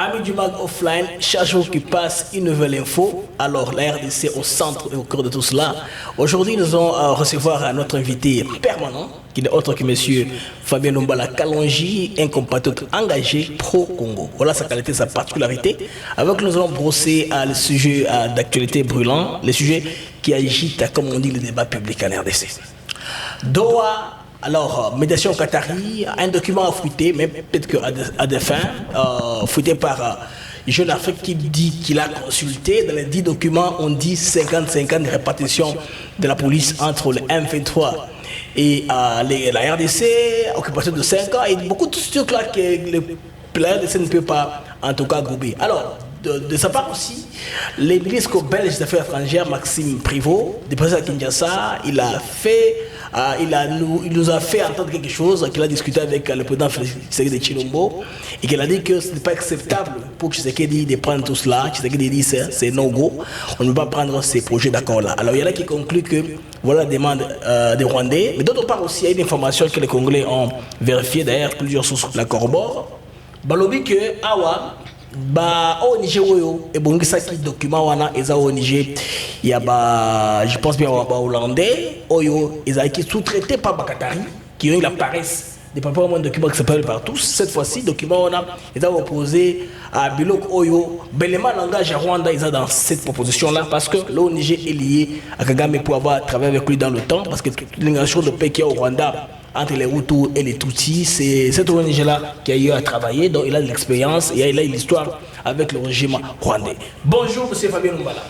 Amis du Mag Offline, chaque jour qui passe, une nouvelle info. Alors, la RDC au centre et au cœur de tout cela. Aujourd'hui, nous allons recevoir notre invité permanent, qui n'est autre que monsieur Fabien Nombala Kalonji, un compatriote engagé pro-Congo. Voilà sa qualité, sa particularité. Avec nous allons brosser le sujet d'actualité brûlant, les sujets qui agitent, comme on dit, le débat public en RDC. Doha. Alors, médiation Qatari, un document à fouiller, mais peut-être qu'à des fins, fouillé par Jeune Afrique qui dit qu'il a consulté. Dans les 10 documents, on dit 50-50 de répartition de la police entre le M23 et la RDC, occupation de 5 ans, et beaucoup de trucs là que la RDC ne peut pas, en tout cas, gober. Alors, de sa part aussi, le ministre belge des Affaires étrangères, Maxime Prévost, du président Kinshasa, il nous a fait entendre quelque chose qu'il a discuté avec le président Tshisekedi de Chilombo et qu'il a dit que ce n'est pas acceptable pour Tshisekedi de prendre tout cela. Tshisekedi dit c'est no-go, on ne peut pas prendre ces projets d'accord-là. Alors il y en a qui concluent que voilà la demande des Rwandais, mais d'autre part aussi il y a une information que les Congolais ont vérifiée, d'ailleurs plusieurs sources la corroborent. Balobi que Awa au Niger et bongisaki document wana eza au Niger il y a je pense bien hollandais oyo ezaki sous-traité par Bakatari qui ont eu la paresse de pas vraiment document qui s'appelle par tous. Cette fois-ci document wana ils ont opposé à Bilok Oyo Belema langage à Rwanda ils ont dans cette proposition là parce que le Niger est lié à Kagame pour avoir travaillé avec lui dans le temps parce que l'ingration de paix qui est au Rwanda entre les Hutus et les Tutsis, c'est cette ONG-là qui a eu à travailler, donc il a de l'expérience et il a une histoire avec le régime rwandais. Bonjour, M. Fabien Nombala.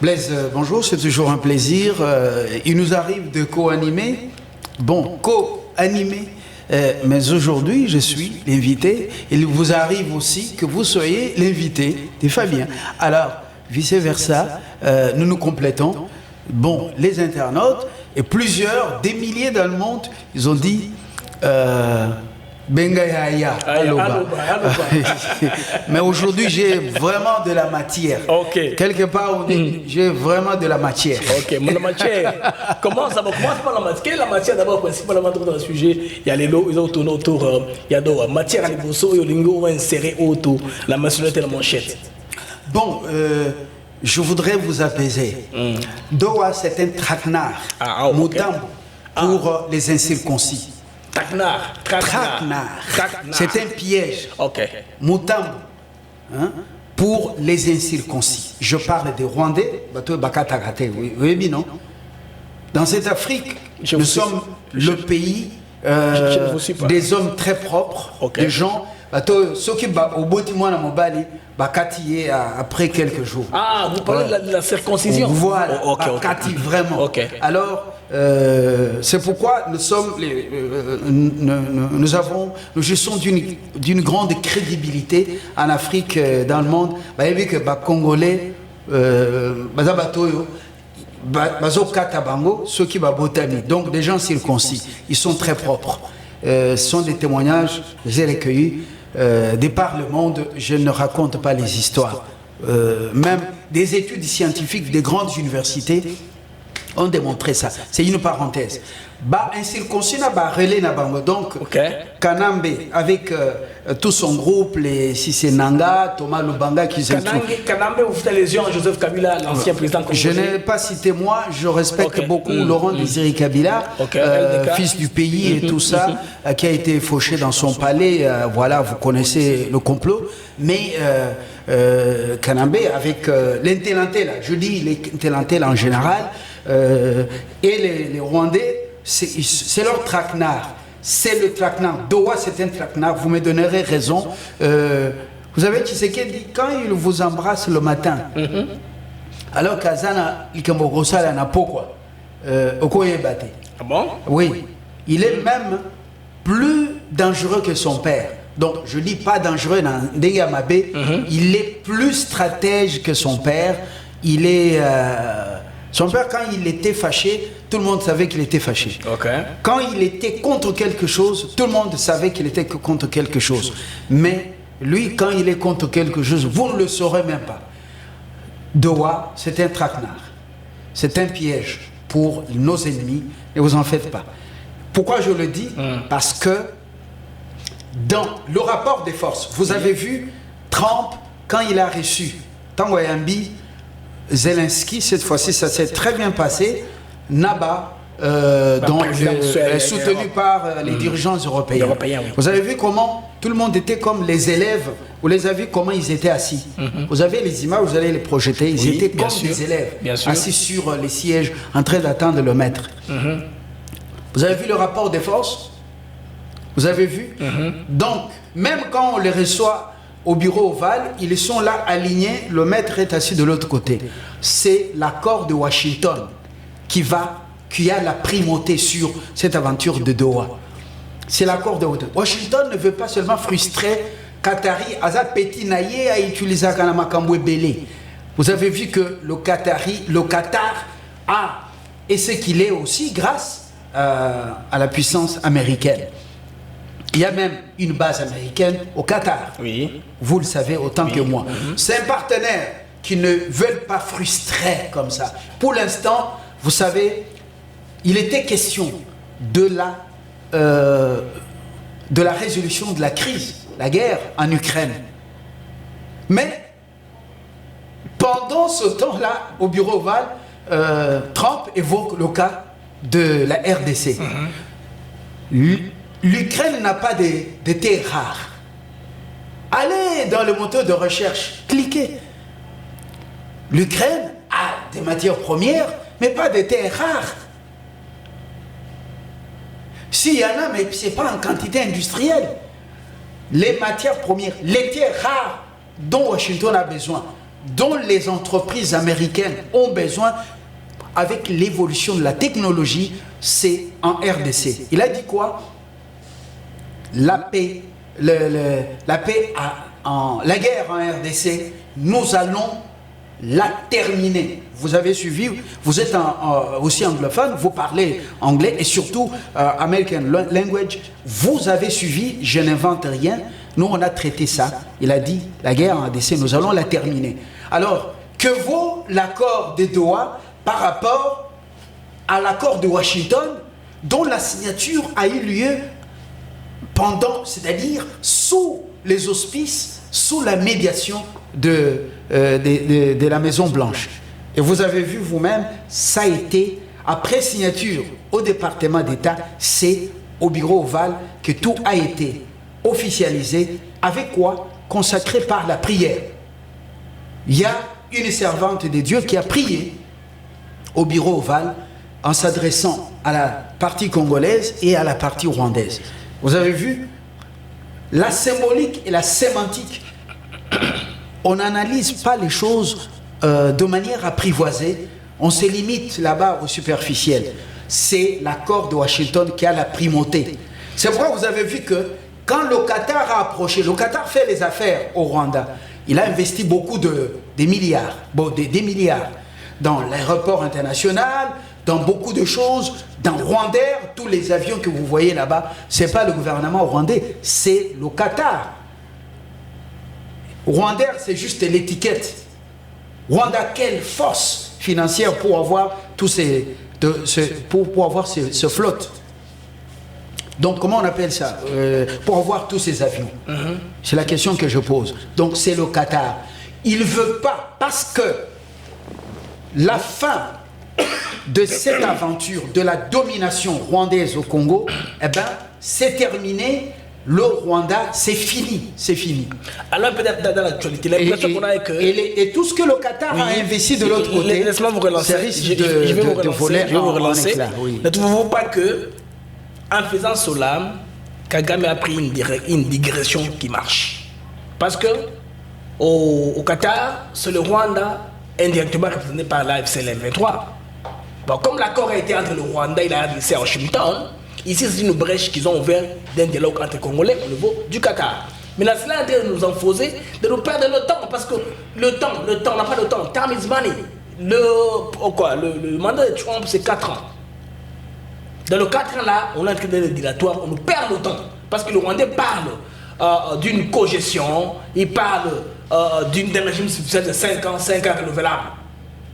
Blaise, bonjour, c'est toujours un plaisir. Il nous arrive de co-animer, mais aujourd'hui, je suis l'invité. Il vous arrive aussi que vous soyez l'invité de Fabien. Alors, vice-versa, nous nous complétons. Bon, les internautes, et plusieurs, des milliers dans le monde, ils ont dit Bengayaya, Aloba. Mais aujourd'hui, j'ai vraiment de la matière. Okay. Quelque part, on dit j'ai vraiment de la matière. Ok, mais la matière, comment ça va? Comment par la matière? Quelle est la matière d'abord principalement dans le sujet? Il y a les lots, ils ont tourné autour, il y a de la matière à l'ébosso, il y a lingo inséré autour, la maçonnerie et la manchette. Bon, je voudrais vous apaiser. Doha, c'est un traquenard. Moutambo pour les incirconcis. Traquenard. C'est un piège. Ok. Moutambo pour les incirconcis. Je parle des Rwandais. Oui, non. Dans cette Afrique, nous sommes le pays des hommes très propres, des gens. Ceux qui au bâtiment à Mobali, après quelques jours. Ah, vous parlez de la circoncision. Voilà, vraiment. Okay. Alors, c'est pourquoi nous sommes, nous jouissons d'une grande crédibilité en Afrique, dans le monde. Vous avez vu que les Congolais, ceux qui botami, donc des gens circoncis, ils sont très propres. Ce sont des témoignages que j'ai recueillis. De par le monde, je ne raconte pas les histoires. Même des études scientifiques des grandes universités ont démontré ça. C'est une parenthèse. Un circoncis n'a pas relais n'a pas. Donc, Kanambe, avec tout son groupe, les Sissenanga, Thomas Lubanga, qui sont. Kanambe, vous faites allusion à Joseph Kabila, l'ancien président congolais. Je n'ai pas cité moi, je respecte beaucoup Laurent Désiré Kabila, fils du pays et tout ça, qui a été fauché dans son palais. Voilà, vous connaissez le complot. Mais Kanambe, avec l'intellentel, je dis l'intellentel en général, et les Rwandais, c'est leur traquenard. C'est le traquenard. Doha, c'est un traquenard. Vous me donnerez raison. Vous savez, Tshisekedi, quand il vous embrasse le matin, alors qu'Azana, il n'a pas quoi. Ah bon? Oui. Il est même plus dangereux que son père. Donc, je dis pas dangereux dans Ndeyamabe. Il est plus stratège que son père. Il est. Son père, quand il était fâché, tout le monde savait qu'il était fâché. Quand il était contre quelque chose, tout le monde savait qu'il était contre quelque chose. Mais lui, quand il est contre quelque chose, vous ne le saurez même pas. Doha, c'est un traquenard. C'est un piège pour nos ennemis. Ne vous en faites pas. Pourquoi je le dis? Parce que dans le rapport des forces, vous avez vu Trump, quand il a reçu Tango Yambi, Zelensky, cette fois-ci, ça s'est très bien passé. Naba, soutenu par les dirigeants européens. Vous avez vu comment tout le monde était comme les élèves. Vous les avez vu comment ils étaient assis. Vous avez les images, vous allez les projeter. Ils étaient comme des élèves, assis sur les sièges, en train d'attendre le maître. Vous avez vu le rapport des forces? Vous avez vu? Donc, même quand on les reçoit au bureau ovale, ils sont là alignés, le maître est assis de l'autre côté. C'est l'accord de Washington qui a la primauté sur cette aventure de Doha. C'est l'accord de Washington. Washington ne veut pas seulement frustrer Qatari, Aza Petit Naye a utilisé Kanamakamwe Belé. Vous avez vu que le Qatar est ce qu'il est aussi grâce à la puissance américaine. Il y a même une base américaine au Qatar. Oui. Vous le savez autant que moi. C'est un partenaire qui ne veut pas frustrer comme ça. Pour l'instant, vous savez, il était question de la résolution de la crise, la guerre en Ukraine. Mais pendant ce temps-là, au bureau ovale, Trump évoque le cas de la RDC. L'Ukraine n'a pas de terres rares. Allez dans le moteur de recherche, cliquez. L'Ukraine a des matières premières, mais pas de terres rares. S'il y en a, mais ce n'est pas en quantité industrielle. Les matières premières, les terres rares dont Washington a besoin, dont les entreprises américaines ont besoin, avec l'évolution de la technologie, c'est en RDC. Il a dit quoi? La paix, la guerre en RDC, nous allons la terminer. Vous avez suivi, vous êtes aussi anglophone, vous parlez anglais et surtout American language. Vous avez suivi, je n'invente rien. Nous, on a traité ça. Il a dit, la guerre en RDC, nous allons la terminer. Alors, que vaut l'accord de Doha par rapport à l'accord de Washington, dont la signature a eu lieu c'est-à-dire sous les auspices, sous la médiation de la Maison Blanche. Et vous avez vu vous-même, ça a été, après signature au département d'État, c'est au bureau ovale que tout a été officialisé. Avec quoi? Consacré par la prière. Il y a une servante de Dieu qui a prié au bureau ovale en s'adressant à la partie congolaise et à la partie rwandaise. Vous avez vu la symbolique et la sémantique. On n'analyse pas les choses de manière apprivoisée. On se limite là-bas au superficiel. C'est l'accord de Washington qui a la primauté. C'est pourquoi vous avez vu que quand le Qatar a approché, le Qatar fait les affaires au Rwanda. Il a investi beaucoup des milliards, des milliards dans l'aéroport international, dans beaucoup de choses, dans Rwandair, tous les avions que vous voyez là-bas, ce n'est pas le gouvernement rwandais, c'est le Qatar. Rwandair, c'est juste l'étiquette. Rwanda, quelle force financière pour avoir pour avoir ce flotte. Donc, comment on appelle ça? Pour avoir tous ces avions. C'est la question que je pose. Donc, c'est le Qatar. Il ne veut pas, parce que la fin de cette aventure de la domination rwandaise au Congo, eh ben, c'est terminé. Le Rwanda, c'est fini, c'est fini. Alors peut-être dans l'actualité, l'impression qu'on a est que... Et tout ce que le Qatar a investi de l'autre côté, laisse-moi vous relancer. Je vais vous relancer. Ne trouvez-vous pas que, en faisant cela, Kagame a pris une digression qui marche? Parce que au Qatar, c'est le Rwanda indirectement représenté par l'AFCL 23. Bon, comme l'accord a été entre le Rwanda et la RDC à Washington, ici c'est une brèche qu'ils ont ouverte d'un dialogue entre Congolais au niveau du Qatar. Mais là, cela est de nous enfoncer, de nous perdre le temps, parce que le temps, on n'a pas de temps. Time is money. Le mandat de Trump, c'est 4 ans. Dans le 4 ans là, on est en train de dilatoire, on nous perd le temps. Parce que le Rwandais parle d'une cogestion, il parle d'un régime subsidiaire de 5 ans renouvelable.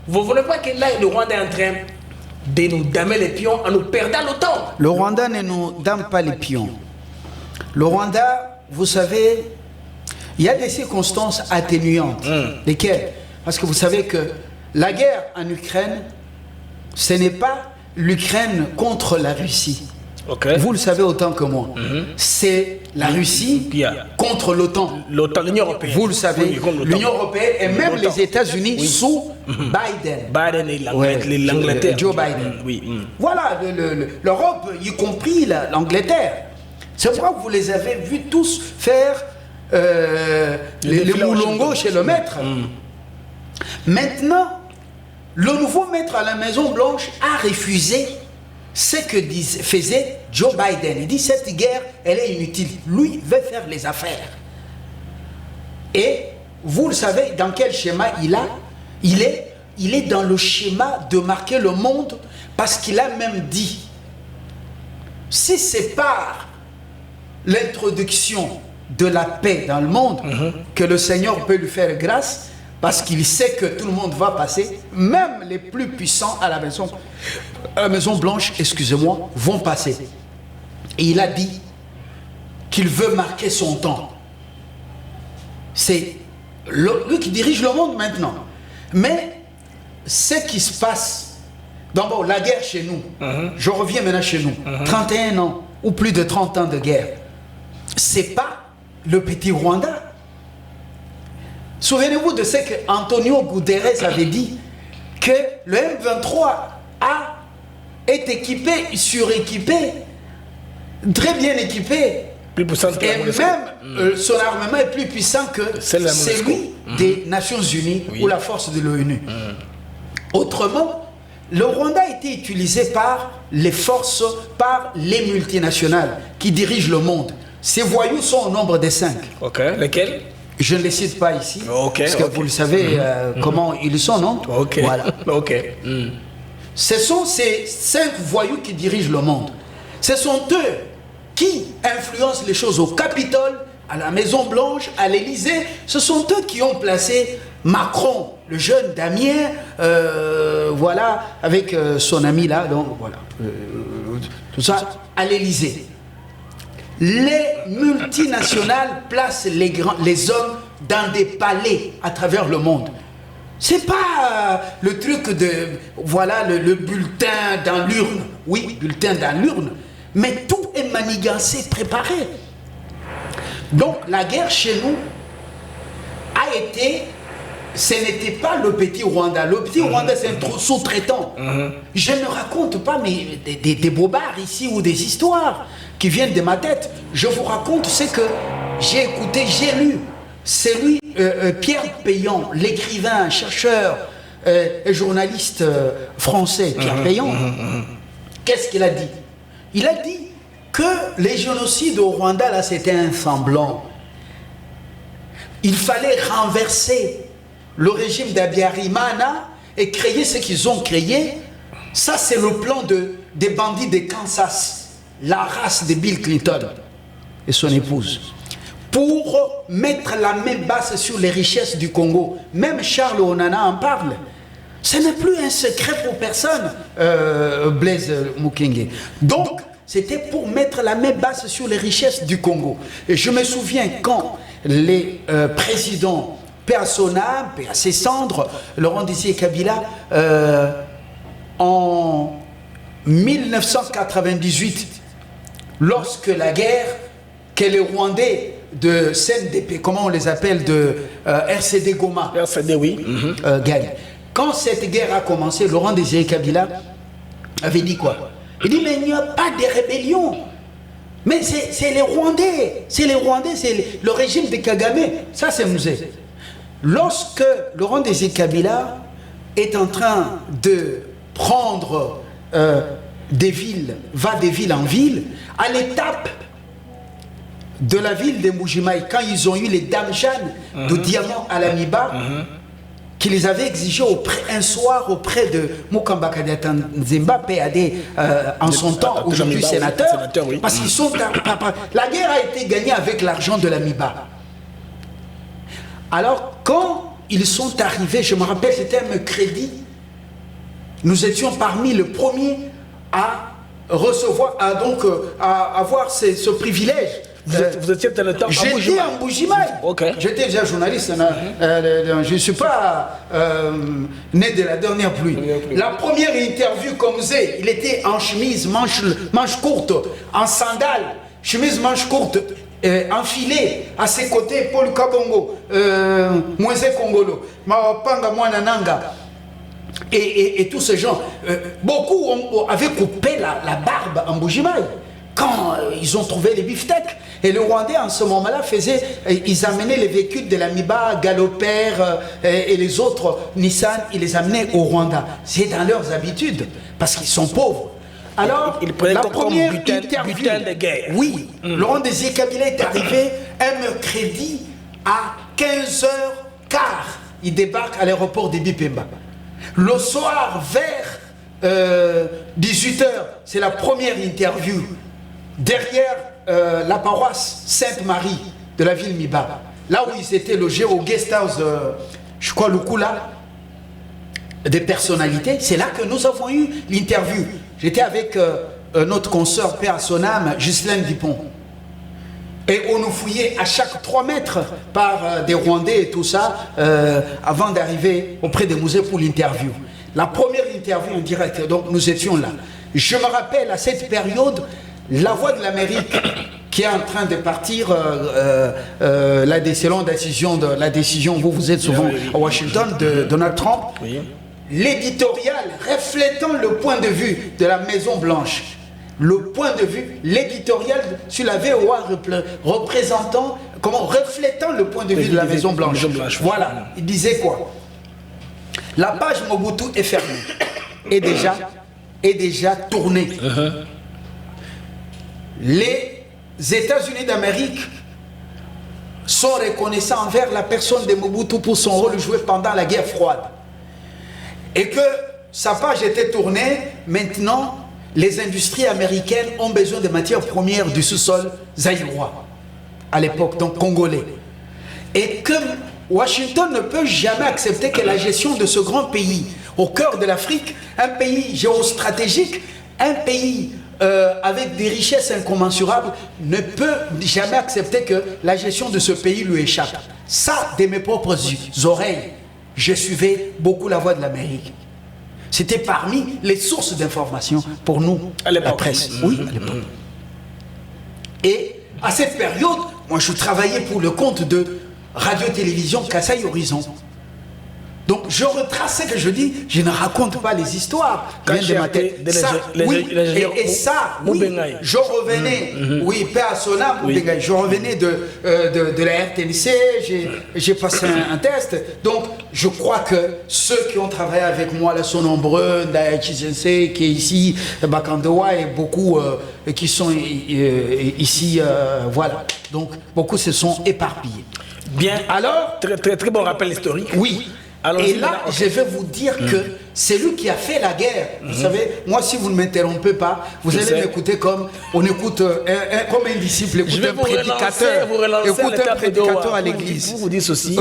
Vous ne voyez pas que là, le Rwanda est en train de nous damer les pions en nous perdant le temps? Le Rwanda ne nous dame pas les pions. Le Rwanda, vous savez, il y a des circonstances atténuantes. Lesquelles? Parce que vous savez que la guerre en Ukraine, ce n'est pas l'Ukraine contre la Russie. Vous le savez autant que moi. C'est la Russie contre l'OTAN. L'Union européenne. Vous le savez, l'Union européenne et même les États-Unis sous Biden. Biden et l'Angleterre. Joe Biden. Voilà, l'Europe, y compris l'Angleterre. C'est pourquoi vous les avez vus tous faire les moulongos chez le maître. Maintenant, le nouveau maître à la Maison-Blanche a refusé ce que faisait Joe Biden. Il dit cette guerre, elle est inutile. Lui veut faire les affaires. Et vous le savez dans quel schéma il est dans le schéma de marquer le monde, parce qu'il a même dit, si c'est par l'introduction de la paix dans le monde que le Seigneur peut lui faire grâce, parce qu'il sait que tout le monde va passer, même les plus puissants à la Maison Blanche, excusez-moi, vont passer. Et il a dit qu'il veut marquer son temps. C'est lui qui dirige le monde maintenant. Mais ce qui se passe, d'abord la guerre chez nous, je reviens maintenant chez nous, 31 ans ou plus de 30 ans de guerre, c'est pas le petit Rwanda. Souvenez-vous de ce que Antonio Guterres avait dit, que le M23 est équipé, suréquipé, très bien équipé, plus puissant que et même son armement est plus puissant que celui des Nations Unies ou la force de l'ONU. Autrement, le Rwanda a été utilisé par les forces, par les multinationales qui dirigent le monde. Ces voyous sont au nombre de 5. Lesquels? Je ne les cite pas ici, parce que vous le savez comment ils sont, non? Voilà. Ce sont ces 5 voyous qui dirigent le monde. Ce sont eux qui influencent les choses au Capitole, à la Maison Blanche, à l'Élysée. Ce sont eux qui ont placé Macron, le jeune Damien, voilà, avec son ami là, donc voilà, tout ça, à l'Élysée. Les multinationales placent les hommes dans des palais à travers le monde. C'est pas le truc de, voilà, le bulletin dans l'urne. Oui, bulletin dans l'urne. Mais tout est manigancé, préparé. Donc la guerre chez nous a été, ce n'était pas le petit Rwanda. Le petit Rwanda, c'est un sous-traitant. Je ne raconte pas des bobards ici ou des histoires qui viennent de ma tête. Je vous raconte ce que j'ai écouté, j'ai lu. C'est lui, Pierre Péan, l'écrivain, chercheur et journaliste français, Pierre Péan. Qu'est-ce qu'il a dit? Il a dit que les génocides au Rwanda, là, c'était un semblant. Il fallait renverser le régime d'Abiyarimana et créer ce qu'ils ont créé. Ça, c'est le plan des bandits de Kansas, la race de Bill Clinton et son épouse, pour mettre la main basse sur les richesses du Congo. Même Charles Onana en parle. Ce n'est plus un secret pour personne, Blaise Mukwege. Donc, c'était pour mettre la main basse sur les richesses du Congo. Et je me souviens quand les présidents, paix à son âme, paix à ses cendres, Laurent Désiré Kabila, en 1998, lorsque la guerre que les Rwandais de CNDP, comment on les appelle, de RCD Goma, RCD, oui, gagnent. Quand cette guerre a commencé, Laurent Désiré Kabila avait dit quoi? Il dit, mais il n'y a pas de rébellion. Mais c'est les Rwandais. C'est les Rwandais, c'est le régime de Kagame. Ça, c'est musée. Lorsque Laurent Désiré Kabila est en train de prendre des villes, va des villes en ville, à l'étape de la ville de Mbujimayi, quand ils ont eu les dames Jeanne de diamants à la Miba, qui les avaient exigés un soir auprès de Mukamba Kadiata Nzemba, PAD en son temps, aujourd'hui sénateur, oui. Parce qu'ils sont... La guerre a été gagnée avec l'argent de la Miba. Alors, quand ils sont arrivés, je me rappelle, c'était un mercredi, nous étions parmi les premiers à recevoir, à avoir ce privilège Vous étiez dans le temps J'étais en Bujimaï. Okay. J'étais déjà journaliste. Je ne suis pas né de la dernière pluie. La première interview qu'on faisait, il était en chemise, manche courte, en sandales, chemise manche courte, enfilé à ses côtés Paul Kabongo, Moïse Kongolo, Mawapanga Mwanananga. Et tous ces gens, beaucoup avaient coupé la barbe en Bujimaï quand ils ont trouvé les beefsteaks. Et le Rwandais, en ce moment-là, ils amenaient les véhicules de la Miba, Galloper et les autres Nissan, ils les amenaient au Rwanda. C'est dans leurs habitudes, parce qu'ils sont pauvres. Alors, la première interview, butin de guerre. Oui, Laurent Désiré Kabila est arrivé un mercredi à 15h15. Il débarque à l'aéroport de Bipemba. Le soir, vers 18h, c'est la première interview derrière la paroisse Sainte-Marie de la ville Miba. Là où ils étaient logés au guest house, je crois, le Kula, des personnalités. C'est là que nous avons eu l'interview. J'étais avec notre consoeur Père à son âme, Ghislaine Dupont. Et on nous fouillait à chaque 3 mètres par des Rwandais et tout ça, avant d'arriver auprès des musées pour l'interview. La première interview en direct, donc nous étions là. Je me rappelle à cette période, La Voix de l'Amérique, qui est en train de partir, la décision, vous êtes souvent à Washington, de Donald Trump, l'éditorial reflétant le point de vue de la Maison Blanche. Le point de vue, l'éditorial sur la VOA reflétant le point de vue de la Maison Blanche. Voilà, il disait quoi? La page Mobutu est fermée, est déjà tournée. Les États-Unis d'Amérique sont reconnaissants envers la personne de Mobutu pour son rôle joué pendant la guerre froide. Et que sa page était tournée, maintenant, les industries américaines ont besoin de matières premières du sous-sol zaïrois, à l'époque, donc congolais. Et que Washington ne peut jamais accepter que la gestion de ce grand pays, au cœur de l'Afrique, un pays géostratégique, un pays avec des richesses incommensurables, ne peut jamais accepter que la gestion de ce pays lui échappe. Ça, de mes propres oreilles, je suivais beaucoup La Voix de l'Amérique. C'était parmi les sources d'information pour nous, la presse. Oui, à l'époque. Et à cette période, moi je travaillais pour le compte de Radio-Télévision Kasaï Horizon. Donc je retrace ce que je dis, je ne raconte pas les histoires. Je revenais, paix à son âme, je revenais de la RTNC, j'ai passé un test. Donc je crois que ceux qui ont travaillé avec moi là sont nombreux, Ndaya Chisense qui est ici, Bakandoa et beaucoup qui sont ici, voilà. Donc beaucoup se sont éparpillés. Bien, alors, très bon rappel historique. Oui. Et là, je vais vous dire que c'est lui qui a fait la guerre. Vous savez, moi, si vous ne m'interrompez pas, vous allez m'écouter comme on écoute, comme un disciple écoute un prédicateur à l'église. Vous dites ceci,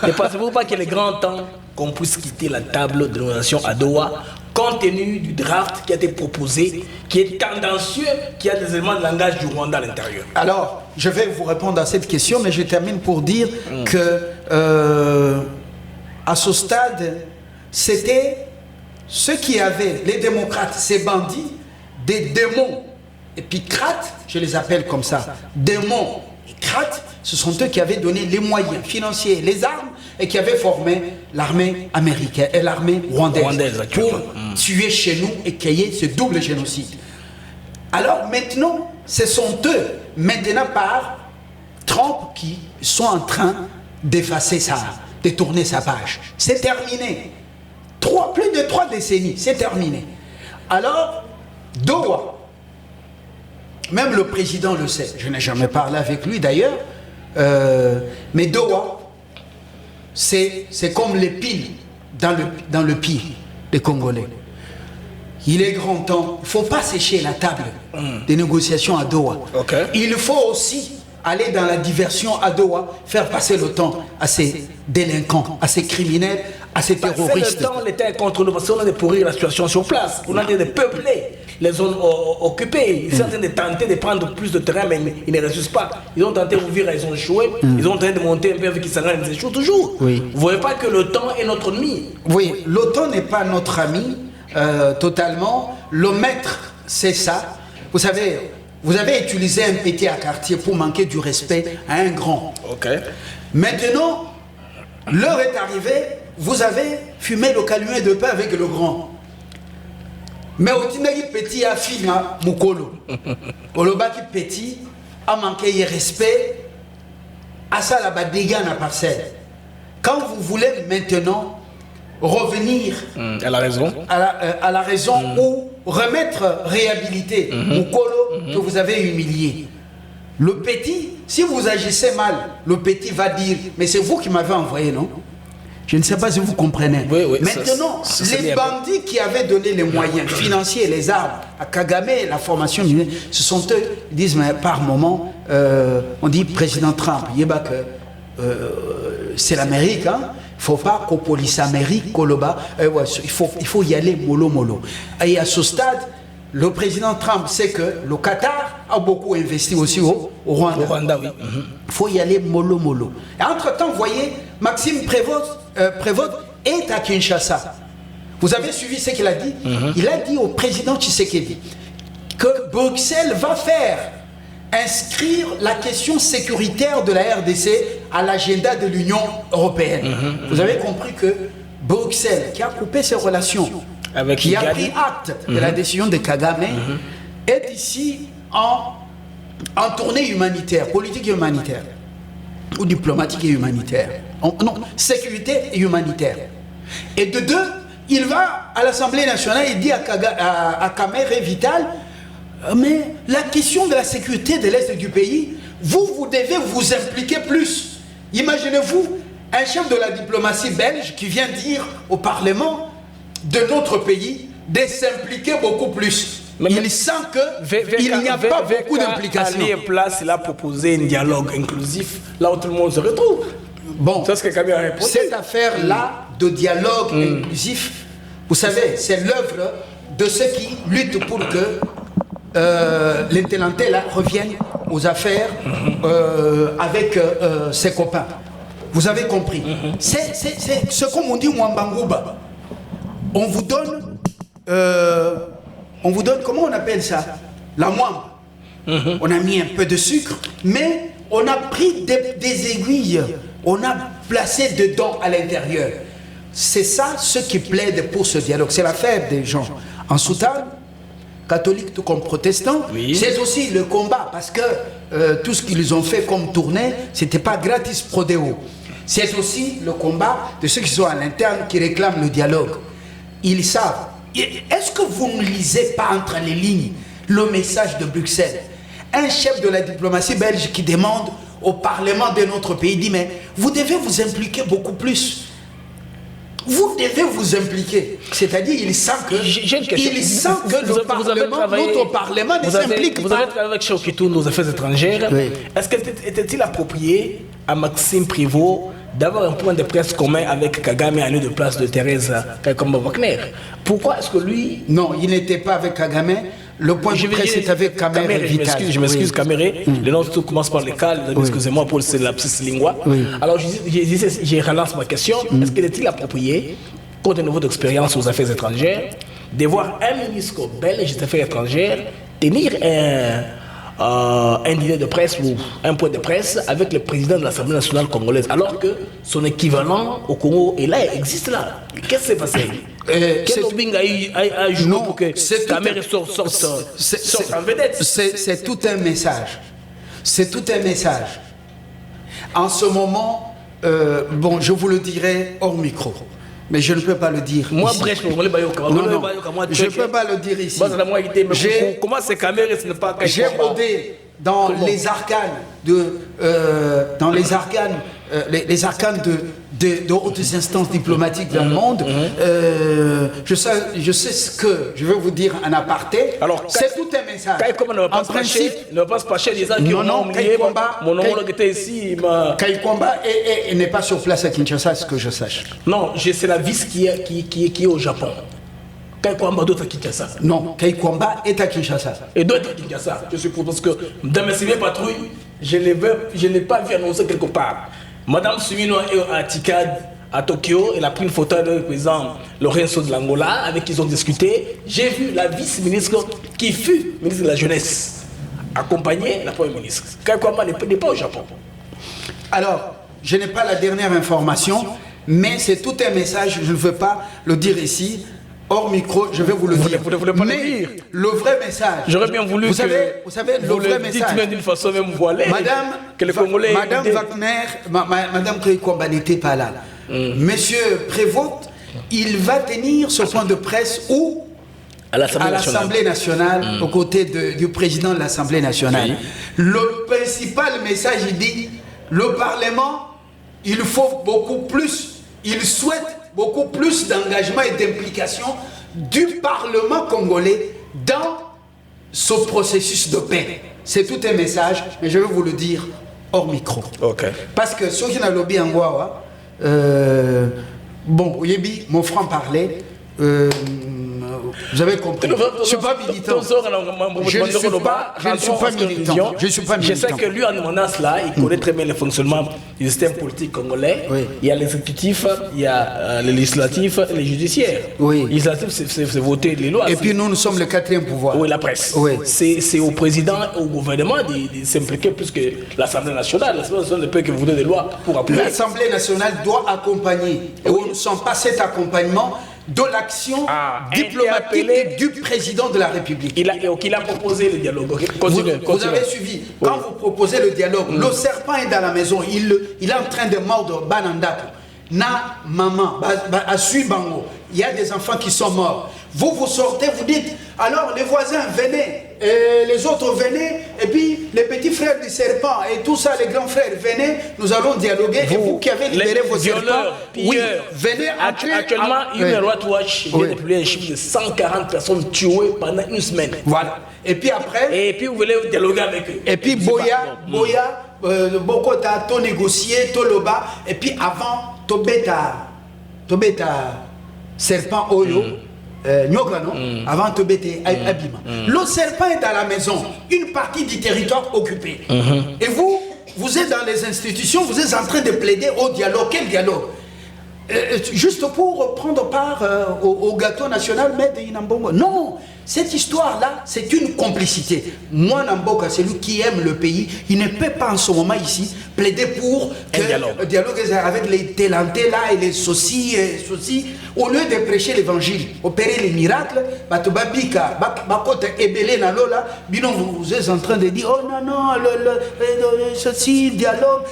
ne pensez-vous pas qu'il est grand temps qu'on puisse quitter la table de négociation à Doha, compte tenu du draft qui a été proposé, qui est tendancieux, qui a des éléments de langage du Rwanda à l'intérieur? Alors, je vais vous répondre à cette question, mais je termine pour dire que à ce stade, c'était ceux qui avaient, les démocrates, ces bandits, des démons épicrates, je les appelle comme ça, démons et crates, ce sont eux qui avaient donné les moyens financiers, les armes, et qui avaient formé l'armée américaine et l'armée rwandaise pour tuer chez nous et créer ce double génocide. Alors maintenant, ce sont eux, maintenant par Trump, qui sont en train d'effacer ça, de tourner sa page. C'est terminé. Plus de 3 décennies, c'est terminé. Alors, Doha, même le président le sait, je n'ai jamais parlé avec lui d'ailleurs, mais Doha, c'est comme l'épine dans le pied des Congolais. Il est grand temps, il ne faut pas sécher la table des négociations à Doha. Il faut aussi aller dans la diversion à Doha, faire passer le temps à ces délinquants, à ces criminels, à ces terroristes. Le temps, l'État est contre nous parce qu'on a de pourrir la situation sur place. On a de peupler les zones occupées. Ils sont en train de tenter de prendre plus de terrain, mais ils ne réussissent pas. Ils ont tenté d'ouvrir, ils ont échoué. Ils ont tenté de monter un peu avec Kisangani, ils échouent toujours. Vous ne voyez pas que le temps est notre ennemi? Oui, le temps n'est pas notre ami totalement. Le maître, c'est ça. Vous savez, vous avez utilisé un petit à quartier pour manquer du respect à un grand. Maintenant, l'heure est arrivée, vous avez fumé le calumet de pain avec le grand. Mais au Tinagi petit a fini Mukolo. Au Lobaki petit a manqué de respect à ça la dégâts dans la parcelle. Quand vous voulez maintenant revenir à la raison, à la raison ou remettre, réhabiliter Mukolo que vous avez humilié. Le petit, si vous agissez mal, le petit va dire, mais c'est vous qui m'avez envoyé, non? Je ne sais pas si vous comprenez. Maintenant, les bandits qui avaient donné les moyens financiers, les armes à Kagame, la formation, ce sont eux qui disent, mais par moment, on dit président Trump, c'est l'Amérique, hein? Il ne faut pas qu'au police Amérique, Koloba, il faut y aller mollo mollo. Et à ce stade, le président Trump sait que le Qatar a beaucoup investi aussi au Rwanda. Il faut y aller mollo mollo. Et entre-temps, vous voyez, Maxime Prévost est à Kinshasa. Vous avez suivi ce qu'il a dit? Il a dit au président Tshisekedi que Bruxelles va inscrire la question sécuritaire de la RDC à l'agenda de l'Union européenne. Vous avez compris que Bruxelles, qui a coupé ses relations, qui a pris acte de la décision de Kagame, est ici en tournée humanitaire, politique et humanitaire, ou diplomatique et humanitaire. Non, sécurité et humanitaire. Et de deux, il va à l'Assemblée nationale et dit à Kamere Vital, mais la question de la sécurité de l'Est du pays, vous devez vous impliquer plus. Imaginez-vous un chef de la diplomatie belge qui vient dire au Parlement de notre pays de s'impliquer beaucoup plus. Il sent qu'il n'y a pas beaucoup d'implication. Il a proposé un dialogue inclusif, là où tout le monde se retrouve. Bon, cette affaire-là de dialogue inclusif, vous savez, c'est l'œuvre de ceux qui luttent pour que les talentés là reviennent aux affaires avec ses copains. Vous avez compris? C'est ce qu'on dit Mwambangouba. On vous donne, comment on appelle ça? La moine. On a mis un peu de sucre, mais on a pris des aiguilles, on a placé dedans à l'intérieur. C'est ça ce qui plaide pour ce dialogue. C'est l'affaire des gens en soutane, catholiques tout comme protestants. C'est aussi le combat, parce que tout ce qu'ils ont fait comme tournée, c'était pas gratis prodéo. C'est aussi le combat de ceux qui sont à l'interne, qui réclament le dialogue. Ils savent. Est-ce que vous ne lisez pas entre les lignes le message de Bruxelles? Un chef de la diplomatie belge qui demande au Parlement de notre pays, dit, mais vous devez vous impliquer beaucoup plus. Vous devez vous impliquer. C'est-à-dire, il sent que, notre Parlement ne s'implique pas. Vous avez travaillé avec Chokitou, nos affaires étrangères. Est-ce qu'il était-il approprié à Maxime Prévost d'avoir un point de presse commun avec Kagame à lieu de place de Thérèse Kakomba Wagner? Pourquoi est-ce que lui... Non, il n'était pas avec Kagame. Le point de presse est avec Kamere Vital. Je m'excuse, Kamere. Le nom tout commence par les cas. Excusez-moi pour le lapsus lingua. Alors, je relance ma question. Est-ce qu'il est-il approprié, compte tenu de votre expérience aux affaires étrangères, de voir un ministre belge des affaires étrangères tenir un dîner de presse ou un point de presse avec le président de l'Assemblée nationale congolaise, alors que son équivalent au Congo est là, existe là? Qu'est-ce qui s'est passé? Quel lobbying a joué pour que Kamere sorte en vedette? C'est tout un message. C'est tout un message. En ce moment, bon, je vous le dirai hors micro. Mais je ne peux pas le dire. Moi, ici. bref, je ne peux pas le dire ici. Comment c'est Kamere, ce n'est pas j'ai rodé dans les arcanes de hautes instances diplomatiques dans le monde. Je sais ce que je veux vous dire en aparté. Alors, c'est tout un message. En principe, ne va pas se fâcher disant que mon homologue était ici. Kaikwamba n'est pas sur place à Kinshasa, ce que je sache. Non, c'est la vice qui est au Japon. Kaikwamba doit être à Kinshasa. Non, Kaikwamba est à Kinshasa. Et doit être à Kinshasa, je suppose, parce que dans mes civils patrouilles, je ne l'ai pas vu annoncer quelque part. Madame Sumino est à Tikad, à Tokyo, elle a pris une photo avec le président Lorenzo de l'Angola, avec qui ils ont discuté. J'ai vu la vice-ministre qui fut ministre de la Jeunesse, accompagner la première ministre. Kaikwamba n'est pas au Japon. Alors, je n'ai pas la dernière information, mais c'est tout un message, je ne veux pas le dire ici. Hors micro, je vais vous le dire. Vous ne voulez pas le dire. Le vrai message. J'aurais bien voulu vous savez, le vrai message. Dites d'une façon même voilée. Madame Wagner, Madame Kaikwamba n'était pas là. Monsieur Prévost, il va tenir ce point de presse où à l'Assemblée nationale, aux côtés du président de l'Assemblée nationale. Oui. Le principal message, il dit, le Parlement, il faut beaucoup plus, il souhaite beaucoup plus d'engagement et d'implication du Parlement congolais dans ce processus de paix. C'est tout un message, mais je vais vous le dire hors micro. Okay. Parce que ceux qui n'ont lobby en Wawa, bon, Oyebi, mon franc parlait, vous avez compris. Je ne suis pas militant. Je ne suis pas militant. Je sais que lui, en demandant cela, il connaît très bien le fonctionnement du système politique congolais. Oui. Il y a l'exécutif, il y a le législatif et le judiciaire. Oui. Le législatif, c'est voter les lois. Et puis nous sommes le quatrième pouvoir. Oui, la presse. Oui. C'est au président et au gouvernement de s'impliquer plus que l'Assemblée nationale. L'Assemblée nationale ne peut que voter des lois pour appuyer. L'Assemblée nationale doit accompagner. Et nous ne sommes pas cet accompagnement de l'action diplomatique du président de la République. Il a proposé le dialogue. Vous avez suivi. Quand vous proposez le dialogue, le serpent est dans la maison. Il est en train de mordre Banandapo. Na maman, Asui Bango. Il y a des enfants qui sont morts. Vous sortez, vous dites, alors les voisins venaient, les autres venaient, et puis les petits frères du serpent et tout ça, les grands frères venaient, nous allons dialoguer. Et vous qui avez libéré vos serpents, venez entrer. Actuellement, Human Rights Watch vient de publier un chiffre de 140 personnes tuées pendant une semaine. Voilà. Et puis après. Et puis vous voulez dialoguer avec eux. Et puis Boya, beaucoup t'as négocié, Toloba, et puis avant, Tobeta, serpent Oyo. Avant de bêter Abima. Le serpent est à la maison, une partie du territoire occupé. Et vous êtes dans les institutions, vous êtes en train de plaider au dialogue. Quel dialogue? Juste pour prendre part au gâteau national Made in Ambongo. Non, cette histoire-là, c'est une complicité. Moi, Namboka, celui qui aime le pays, il ne peut pas en ce moment ici plaider pour le dialogue avec les télantés là et les saucis. Au lieu de prêcher l'évangile, opérer les miracles, vous êtes en train de dire, oh non, ceci, dialogue,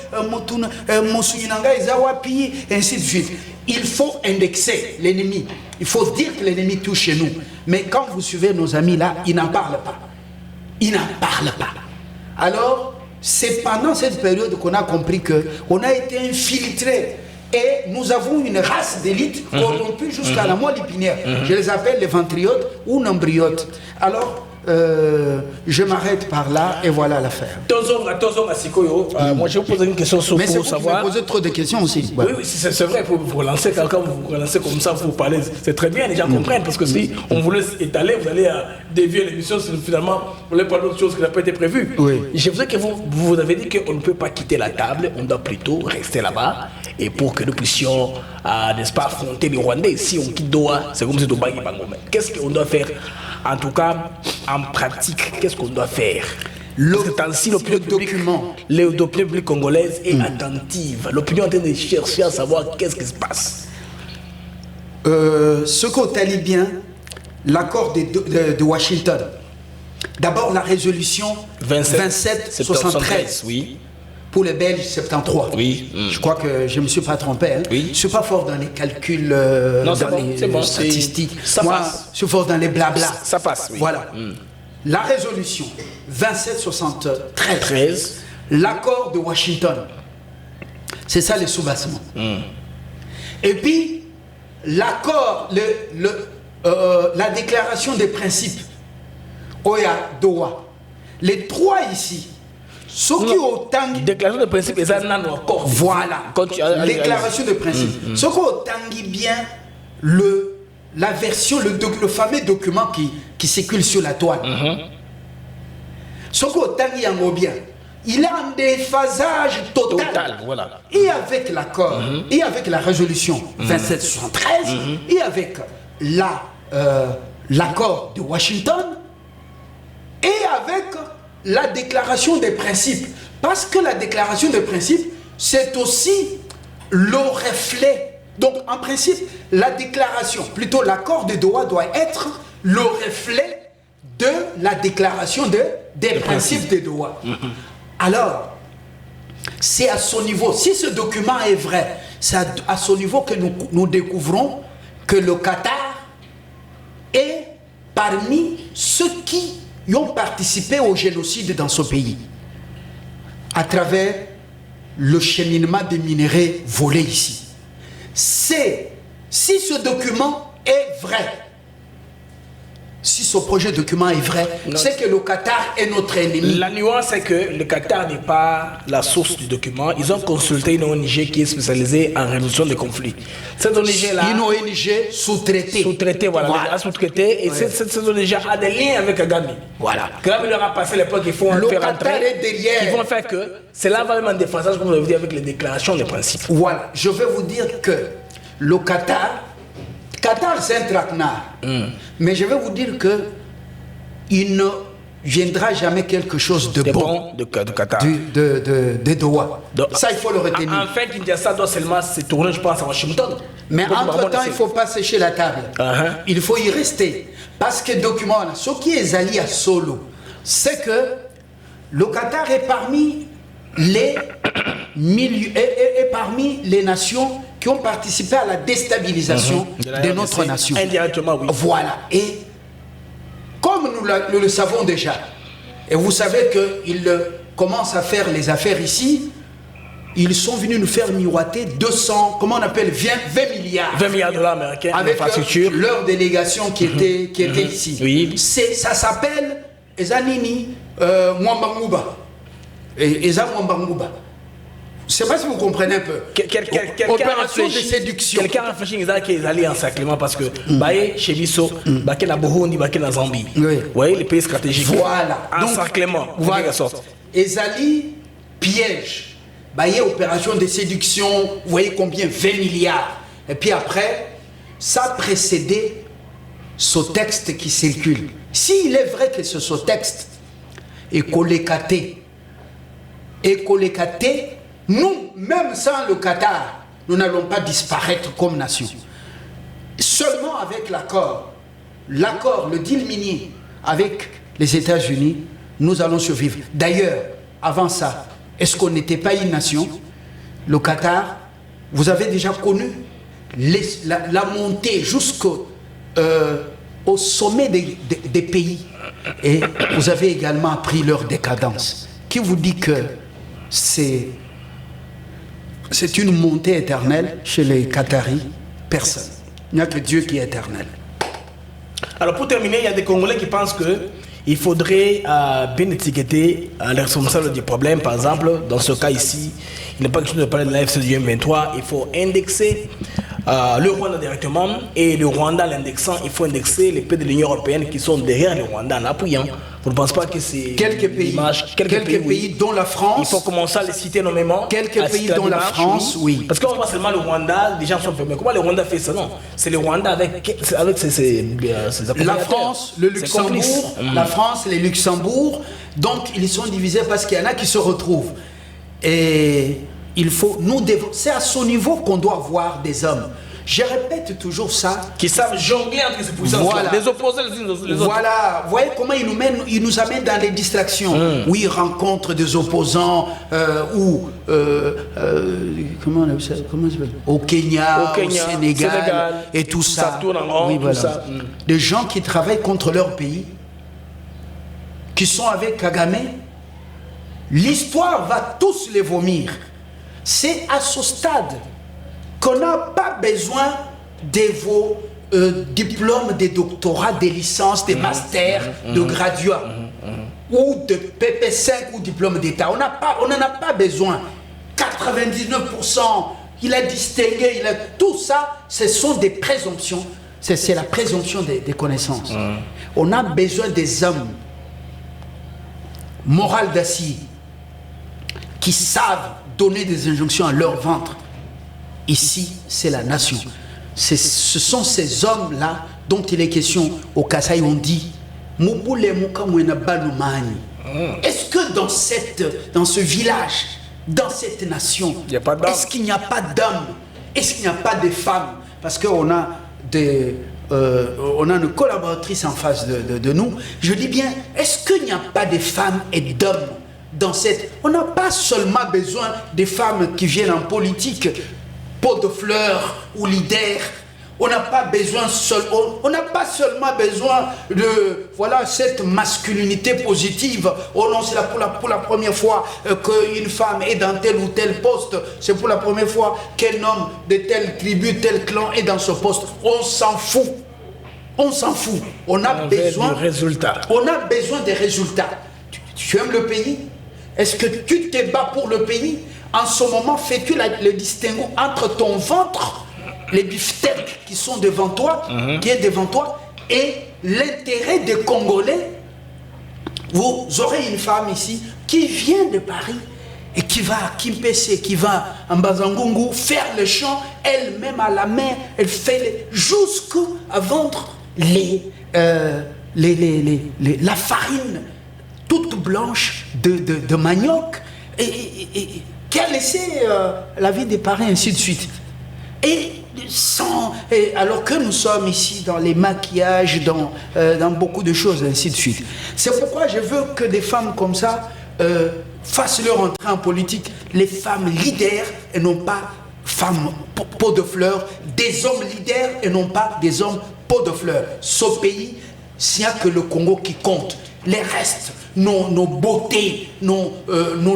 ainsi de suite. Il faut indexer l'ennemi. Il faut dire que l'ennemi touche chez nous. Mais quand vous suivez nos amis là, ils n'en parlent pas. Ils n'en parlent pas. Alors, c'est pendant cette période qu'on a compris qu'on a été infiltré. Et nous avons une race d'élite corrompue jusqu'à la moelle épinière. Je les appelle les ventriotes ou nombriotes. Alors, je m'arrête par là et voilà l'affaire. Moi je vais vous poser une question sur mais pour savoir. Mais vous posez trop de questions aussi. Oui, oui c'est vrai, pour vous relancer, quand vous relancez comme ça, vous parlez, c'est très bien, les gens comprennent, parce que si on voulait étaler, vous allez dévier l'émission, finalement, vous voulez parler d'autre chose qui n'a pas été prévue. Oui. Je voudrais que vous avez dit qu'on ne peut pas quitter la table, on doit plutôt rester là-bas, et pour que nous puissions, n'est-ce pas, affronter les Rwandais. Si on quitte Doha, c'est comme si Doha est Bangomé. Qu'est-ce qu'on doit faire? En tout cas, en pratique, qu'est-ce qu'on doit faire? L'opinion publique congolaise est attentive. L'opinion est en train de chercher à savoir qu'est-ce qui se passe. Ce qu'on t'allie bien, l'accord de Washington. D'abord, la résolution 2773. Oui. Pour les Belges, 73. Oui. Je crois que je ne me suis pas trompé. Hein. Oui. Je ne suis pas fort dans les calculs, dans les statistiques. Moi, je suis fort dans les blabla. Ça passe, oui. Voilà. La résolution 2773, l'accord de Washington. C'est ça les sous-bassements. Et puis, l'accord, la déclaration des principes, Oya Doha. Les trois ici, ce qui autant... Déclaration de principe, et ça, non, accord. Voilà. Déclaration de principe. Ce qui autant bien la version, le fameux document qui circule sur la toile. Ce qui autant bien. Il a un déphasage total. Voilà. Et avec l'accord, et avec la résolution 2773, et avec l'accord de Washington, et avec la déclaration des principes. Parce que la déclaration des principes, c'est aussi le reflet. Donc, en principe, la déclaration, plutôt l'accord de Doha doit être le reflet de la déclaration des principes de Doha. Alors, c'est à ce niveau, si ce document est vrai, c'est à ce niveau que nous découvrons que le Qatar est parmi ceux qui ont participé au génocide dans ce pays, à travers le cheminement des minerais volés ici. Si ce document est vrai, si ce projet de document est vrai, c'est que le Qatar est notre ennemi. La nuance, c'est que le Qatar n'est pas la source du document. Ils ont consulté une ONG qui est spécialisée en résolution des conflits. Cette ONG-là... Une ONG sous-traitée. Sous-traitée, voilà. Sous-traitée. Et cette ONG a des liens avec Kagame. Voilà. Kagame leur a passé l'époque qu'il faut faire Qatar entrer. est derrière. Ils vont faire que... C'est là vraiment un déphasage, comme vous l'avez dit, avec les déclarations des principes. Voilà. Je vais vous dire que le Qatar, c'est un traquenard. Mais je vais vous dire que il ne viendra jamais quelque chose de bon de Qatar. De Doha. Ça, il faut le retenir. En fait, Kinshasa doit seulement se tourner, je pense, à Washington. Mais entre-temps, il ne faut pas sécher la table. Il faut y rester. Parce que document, ce qui est allié à Solo, c'est que le Qatar est parmi parmi les nations qui ont participé à la déstabilisation de notre nation. Indirectement, oui. Voilà. Et comme nous le savons déjà, et vous savez qu'ils commencent à faire les affaires ici, ils sont venus nous faire miroiter 200, comment on appelle, 20 milliards. 20 milliards de dollars américains avec leur délégation qui était ici. Oui. Ça s'appelle Ezanini Mwambangouba. Eza Mwambangouba. Je ne sais pas si vous comprenez un peu. Opération de séduction. Quelqu'un réfléchit qu'ils allaient en sacrement parce que chez Bisso, la Burundi, la Zambie. Vous voyez les pays stratégiques. Voilà. Encerclement. Voilà. Ezali piège. Opération de séduction. Vous voyez combien? 20 milliards. Et puis après, ça précédait ce texte qui circule. S'il est vrai que ce texte est collécaté, nous, même sans le Qatar, nous n'allons pas disparaître comme nation. Seulement avec l'accord, le deal minier avec les États-Unis, nous allons survivre. D'ailleurs, avant ça, est-ce qu'on n'était pas une nation? Le Qatar, vous avez déjà connu la montée jusqu'au sommet des pays. Et vous avez également appris leur décadence. Qui vous dit que c'est une montée éternelle chez les Qataris? Personne. Il n'y a que Dieu qui est éternel. Alors pour terminer, il y a des Congolais qui pensent qu'il faudrait bien étiqueter les responsables du problème. Par exemple, dans ce cas ici, il n'est pas question de parler de la FC du M23. Il faut indexer le Rwanda directement, et le Rwanda l'indexant, il faut indexer les pays de l'Union européenne qui sont derrière le Rwanda en appuyant. Vous ne pensez pas que c'est quelques pays dont la France? Il faut commencer à les citer nommément. Quelques pays dont la France, oui. Parce qu'on voit seulement le Rwanda, les gens sont fermés. Comment le Rwanda fait ça? Non, c'est le Rwanda avec ses la France, le Luxembourg, la France, les Luxembourg. Donc ils sont divisés parce qu'il y en a qui se retrouvent. Et il faut, c'est à ce niveau qu'on doit avoir des hommes. Je répète toujours ça. Qui savent jongler entre ces puissances. Voilà. Les opposer les unes aux autres. Voilà. Vous voyez comment ils nous amènent dans les distractions. Où ils rencontrent des opposants comment on appelle ça? Au Kenya, au Sénégal et tout ça. Ça tourne en rond, oui, voilà. tout ça. Des gens qui travaillent contre leur pays, qui sont avec Kagame. L'histoire va tous les vomir. C'est à ce stade qu'on n'a pas besoin de vos diplômes, des doctorats, des licences, des masters, de graduats, ou de PP5 ou diplôme d'État. On n'en a pas besoin. 99%, il a distingué, tout ça, ce sont des présomptions. C'est la présomption des connaissances. On a besoin des hommes morales d'acier qui savent donner des injonctions à leur ventre. Ici, c'est la nation. Ce sont ces hommes-là dont il est question au Kasaï. On dit est-ce que dans ce village, dans cette nation, est-ce qu'il n'y a pas d'hommes? Est-ce qu'il n'y a pas de femmes? Parce qu'on a une collaboratrice en face de nous. Je dis bien, est-ce qu'il n'y a pas de femmes et d'hommes dans cette... On n'a pas seulement besoin des femmes qui viennent en politique, pot de fleurs ou leaders. On n'a pas besoin on n'a pas seulement besoin de cette masculinité positive. Oh non, c'est pour la première fois qu'une femme est dans tel ou tel poste. C'est pour la première fois qu'un homme de telle tribu, tel clan est dans ce poste. On s'en fout. On s'en fout. On a besoin des résultats. On a besoin des résultats. Tu aimes le pays? Est-ce que tu te bats pour le pays? En ce moment, fais-tu le distinguo entre ton ventre, les beefsteaks qui sont devant toi, qui est devant toi, et l'intérêt des Congolais? Vous aurez une femme ici qui vient de Paris et qui va à Kimpese, qui va en Bazangungu faire le champ, elle-même à la main, elle fait jusqu'à vendre la farine toute blanche de manioc, et qui a laissé la vie des parents, ainsi de suite. Et alors que nous sommes ici dans les maquillages, dans beaucoup de choses, ainsi de suite. C'est pourquoi je veux que des femmes comme ça fassent leur entrée en politique, les femmes leaders et non pas femmes pot de fleurs, des hommes leaders et non pas des hommes pot de fleurs. Ce pays, s'il n'y a que le Congo qui compte. Les restes, nos beautés, nos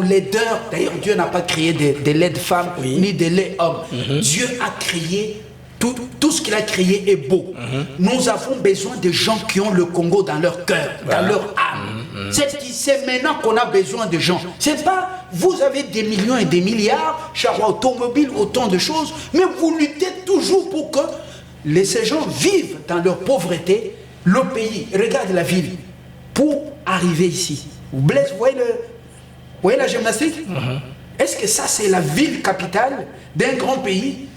laideurs. D'ailleurs, Dieu n'a pas créé des laides femmes ni des laids hommes. Dieu a créé, tout ce qu'il a créé est beau. Nous avons besoin de gens qui ont le Congo dans leur cœur, dans leur âme. C'est maintenant qu'on a besoin de gens. C'est pas, vous avez des millions et des milliards, chars automobiles, autant de choses, mais vous luttez toujours pour que ces gens vivent dans leur pauvreté, le pays. Regarde la ville. Pour arriver ici, vous voyez la gymnastique? Est-ce que ça c'est la ville capitale d'un grand pays?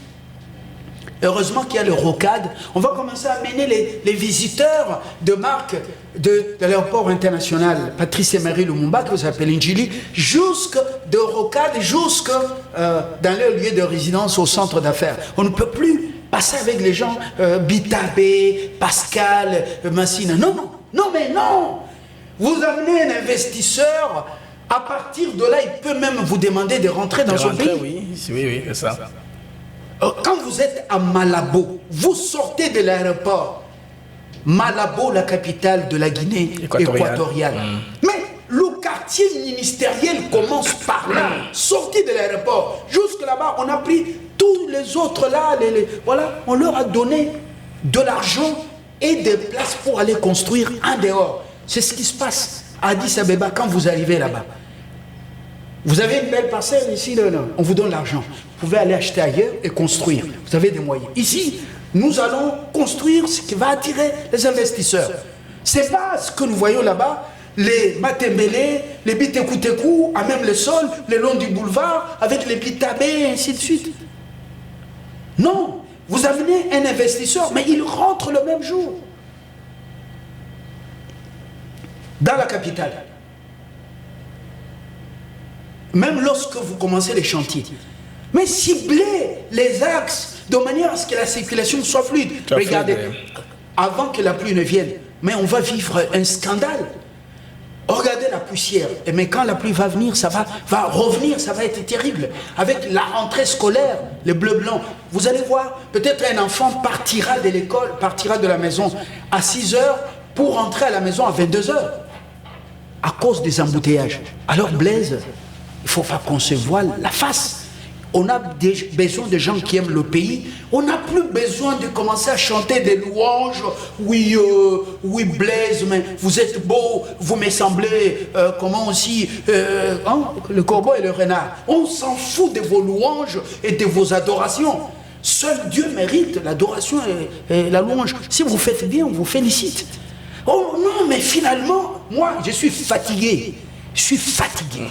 Heureusement qu'il y a le rocade. On va commencer à amener les visiteurs de marque de l'aéroport international Patrice Emery Lumumba, que vous appelez Njili, jusque de rocade, jusque dans leur lieu de résidence au centre d'affaires. On ne peut plus passer avec les gens Bitabé, Pascal, Massina. Non, mais non. Vous amenez un investisseur, à partir de là, il peut même vous demander de rentrer dans son pays. Oui, c'est ça. Quand vous êtes à Malabo, vous sortez de l'aéroport. Malabo, la capitale de la Guinée équatoriale. Mais le quartier ministériel commence par là. Sortez de l'aéroport. Jusque là-bas, on a pris tous les autres là. Voilà, on leur a donné de l'argent et des places pour aller construire en dehors. C'est ce qui se passe à Addis Abeba quand vous arrivez là-bas. Vous avez une belle parcelle ici, non, on vous donne l'argent. Vous pouvez aller acheter ailleurs et construire. Vous avez des moyens. Ici, nous allons construire ce qui va attirer les investisseurs. Ce n'est pas ce que nous voyons là-bas, les Matembele, les Bitekuteku, à même le sol, le long du boulevard, avec les Bitabé, et ainsi de suite. Non, vous amenez un investisseur, mais il rentre le même jour. Dans la capitale. Même lorsque vous commencez les chantiers. Mais ciblez les axes de manière à ce que la circulation soit fluide. Regardez, avant que la pluie ne vienne, mais on va vivre un scandale. Regardez la poussière. Mais quand la pluie va venir, ça va revenir, ça va être terrible. Avec la rentrée scolaire, les bleus-blancs, vous allez voir, peut-être un enfant partira de l'école, partira de la maison à 6 heures pour rentrer à la maison à 22 heures. À cause des embouteillages. Alors Blaise, il ne faut pas qu'on se voile la face. On a besoin de gens qui aiment le pays. On n'a plus besoin de commencer à chanter des louanges. Oui, oui, Blaise, mais vous êtes beau, vous me semblez, comment aussi, le corbeau et le renard. On s'en fout de vos louanges et de vos adorations. Seul Dieu mérite l'adoration et la louange. Si vous faites bien, on vous félicite. Oh non, mais finalement, moi, je suis fatigué. Je suis fatigué.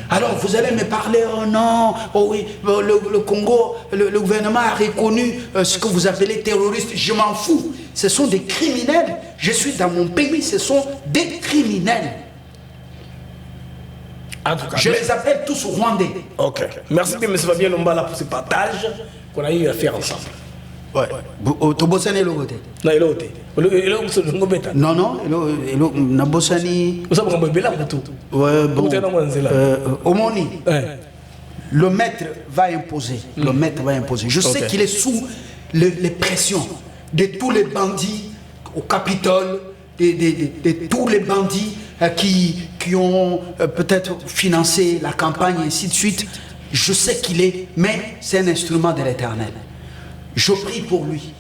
Alors vous allez me parler, oh non, oh oui, le Congo, le gouvernement a reconnu ce que vous appelez terroristes. Je m'en fous. Ce sont des criminels. Je suis dans mon pays, ce sont des criminels. En tout cas, je les appelle tous Rwandais. Ok. Merci bien, M. Fabien Lombala, pour ce partage qu'on a eu à faire ensemble. Ouais. Tobosani Logote. Non, il est non, non, Nabosani. Vous savez comment il tout. Ouais, bon. Omoni. Le maître va imposer. Le maître va imposer. Je sais qu'il est sous les pressions de tous les bandits au Capitole, de tous les bandits qui ont peut-être financé la campagne et ainsi de suite. Je sais qu'il est, mais c'est un instrument de l'Éternel. Je prie pour lui.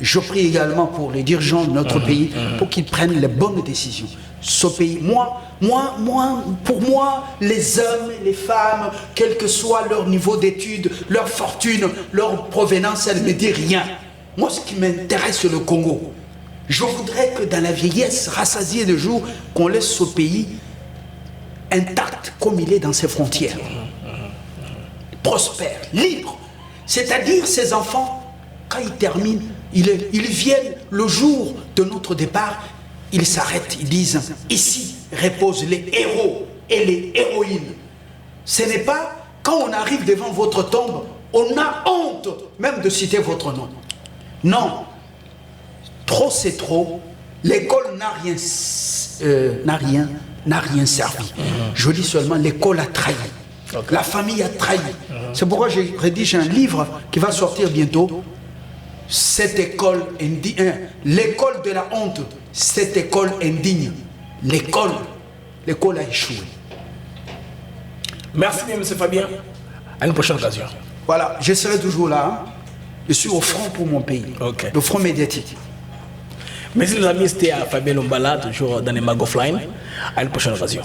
Je prie également pour les dirigeants de notre pays pour qu'ils prennent les bonnes décisions. Ce pays, pour moi, les hommes et les femmes, quel que soit leur niveau d'études, leur fortune, leur provenance, elle ne me dit rien. Moi, ce qui m'intéresse, c'est le Congo. Je voudrais que dans la vieillesse, rassasiée de jours, qu'on laisse ce pays intact comme il est dans ses frontières. Prospère, libre. C'est-à-dire, ces enfants, quand ils terminent, ils viennent le jour de notre départ, ils s'arrêtent, ils disent, ici reposent les héros et les héroïnes. Ce n'est pas, quand on arrive devant votre tombe, on a honte même de citer votre nom. Non, trop c'est trop, l'école n'a rien servi. Je dis seulement, l'école a trahi. La famille a trahi. C'est pourquoi j'ai rédigé un livre qui va sortir bientôt. Cette école indigne, l'école de la honte, cette école indigne, l'école a échoué. Merci bien, M. Fabien. À une prochaine occasion. Voilà, je serai toujours là. Hein. Je suis au front pour mon pays. Le front médiatique. Merci les amis, c'était à Fabien Lombala, toujours dans les Mag Offline. À une prochaine occasion.